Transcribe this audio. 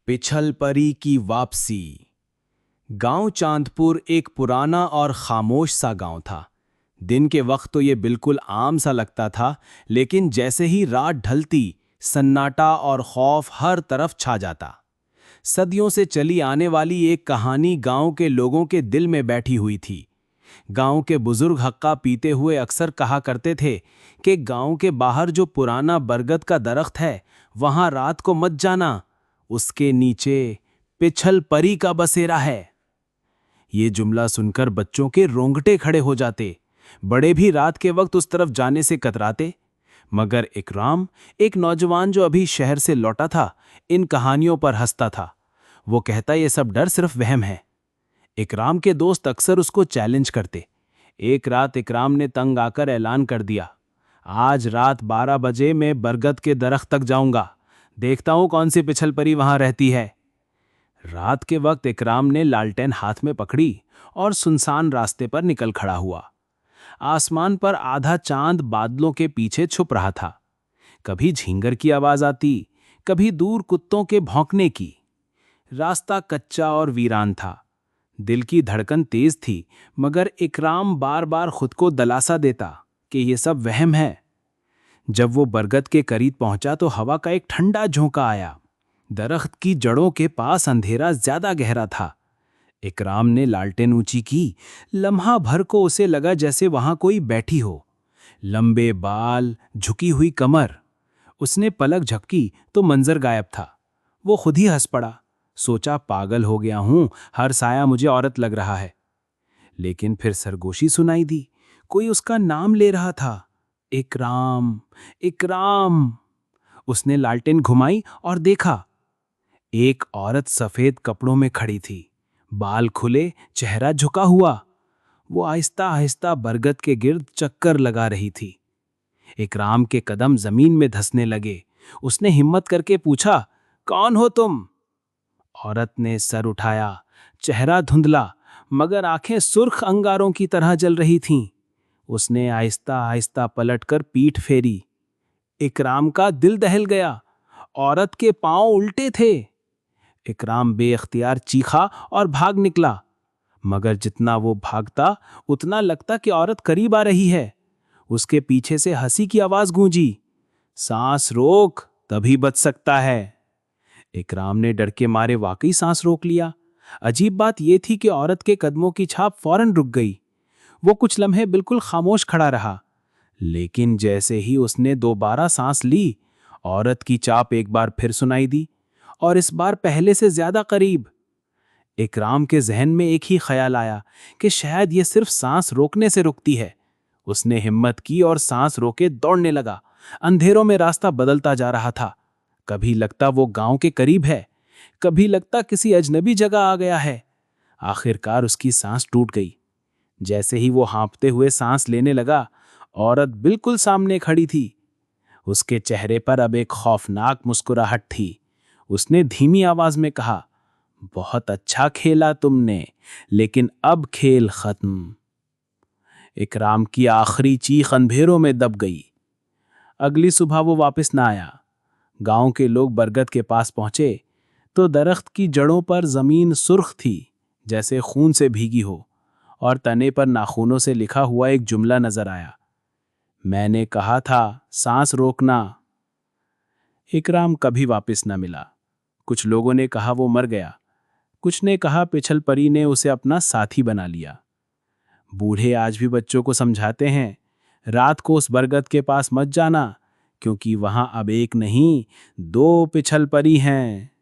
पिछल परी की वापसी। गांव चांदपुर एक पुराना और खामोश सा गांव था। दिन के वक्त तो ये बिल्कुल आम सा लगता था, लेकिन जैसे ही रात ढलती, सन्नाटा और खौफ हर तरफ छा जाता। सदियों से चली आने वाली एक कहानी गांव के लोगों के दिल में बैठी हुई थी। गांव के बुजुर्ग हक्का पीते हुए अक्सर कहा करते थे कि गांव के बाहर जो पुराना बरगद का दरख्त है, वहां रात को मत जाना, उसके नीचे पिछल परी का बसेरा है। ये जुमला सुनकर बच्चों के रोंगटे खड़े हो जाते। बड़े भी रात के वक्त उस तरफ जाने से कतराते। मगर इकराम, एक नौजवान जो अभी शहर से लौटा था, इन कहानियों पर हंसता था। वो कहता, ये सब डर सिर्फ वहम है। इकराम के दोस्त अक्सर उसको चैलेंज करते। एक रात इकराम ने तंग आकर ऐलान कर दिया, आज रात 12 बजे मैं बरगद के दरख्त तक जाऊंगा, देखता हूं कौन सी पिछल परी वहां रहती है। रात के वक्त इकराम ने लालटेन हाथ में पकड़ी और सुनसान रास्ते पर निकल खड़ा हुआ। आसमान पर आधा चांद बादलों के पीछे छुप रहा था। कभी झींगर की आवाज आती, कभी दूर कुत्तों के भौंकने की। रास्ता कच्चा और वीरान था। दिल की धड़कन तेज थी, मगर इकराम बार बार खुद को दिलासा देता कि ये सब वहम है। जब वो बरगद के करीब पहुंचा तो हवा का एक ठंडा झोंका आया। दरख्त की जड़ों के पास अंधेरा ज्यादा गहरा था। इकराम ने लालटेन ऊंची की। लम्हा भर को उसे लगा जैसे वहां कोई बैठी हो। लंबे बाल, झुकी हुई कमर। उसने पलक झपकी तो मंजर गायब था। वो खुद ही हंस पड़ा। सोचा, पागल हो गया हूं, हर साया मुझे औरत लग रहा है। लेकिन फिर सरगोशी सुनाई दी। कोई उसका नाम ले रहा था, इकराम, इकराम। उसने लालटेन घुमाई और देखा, एक औरत सफेद कपड़ों में खड़ी थी, बाल खुले, चेहरा झुका हुआ। वो आहिस्ता आहिस्ता बरगद के गिर्द चक्कर लगा रही थी। इकराम के कदम जमीन में धंसने लगे। उसने हिम्मत करके पूछा, कौन हो तुम? औरत ने सर उठाया। चेहरा धुंधला, मगर आंखें सुर्ख अंगारों की तरह जल रही थीं। उसने आहिस्ता आहिस्ता पलटकर पीठ फेरी। इकराम का दिल दहल गया। औरत के पांव उल्टे थे। इकराम बेख्तियार चीखा और भाग निकला, मगर जितना वो भागता उतना लगता कि औरत करीब आ रही है। उसके पीछे से हंसी की आवाज गूंजी, सांस रोक, तभी बच सकता है। इकराम ने डर के मारे वाकई सांस रोक लिया। अजीब बात यह थी कि औरत के कदमों की छाप फौरन रुक गई। वो कुछ लम्हे बिल्कुल खामोश खड़ा रहा, लेकिन जैसे ही उसने दोबारा सांस ली, औरत की चाप एक बार फिर सुनाई दी, और इस बार पहले से ज्यादा करीब। इकराम के जहन में एक ही ख्याल आया कि शायद ये सिर्फ सांस रोकने से रुकती है। उसने हिम्मत की और सांस रोके दौड़ने लगा। अंधेरों में रास्ता बदलता जा रहा था। कभी लगता वो गांव के करीब है, कभी लगता किसी अजनबी जगह आ गया है। आखिरकार उसकी सांस टूट गई। जैसे ही वो हाँफते हुए सांस लेने लगा, औरत बिल्कुल सामने खड़ी थी। उसके चेहरे पर अब एक खौफनाक मुस्कुराहट थी। उसने धीमी आवाज में कहा, बहुत अच्छा खेला तुमने, लेकिन अब खेल खत्म। इकराम की आखिरी चीख अंधेरों में दब गई। अगली सुबह वो वापस ना आया। गांव के लोग बरगद के पास पहुंचे तो दरख्त की जड़ों पर जमीन सुर्ख थी, जैसे खून से भीगी हो, और तने पर नाखूनों से लिखा हुआ एक जुमला नजर आया, मैंने कहा था सांस रोकना। इकराम कभी वापस न मिला। कुछ लोगों ने कहा वो मर गया, कुछ ने कहा पिछल परी ने उसे अपना साथी बना लिया। बूढ़े आज भी बच्चों को समझाते हैं, रात को उस बरगद के पास मत जाना, क्योंकि वहां अब एक नहीं, 2 पिछल परी हैं।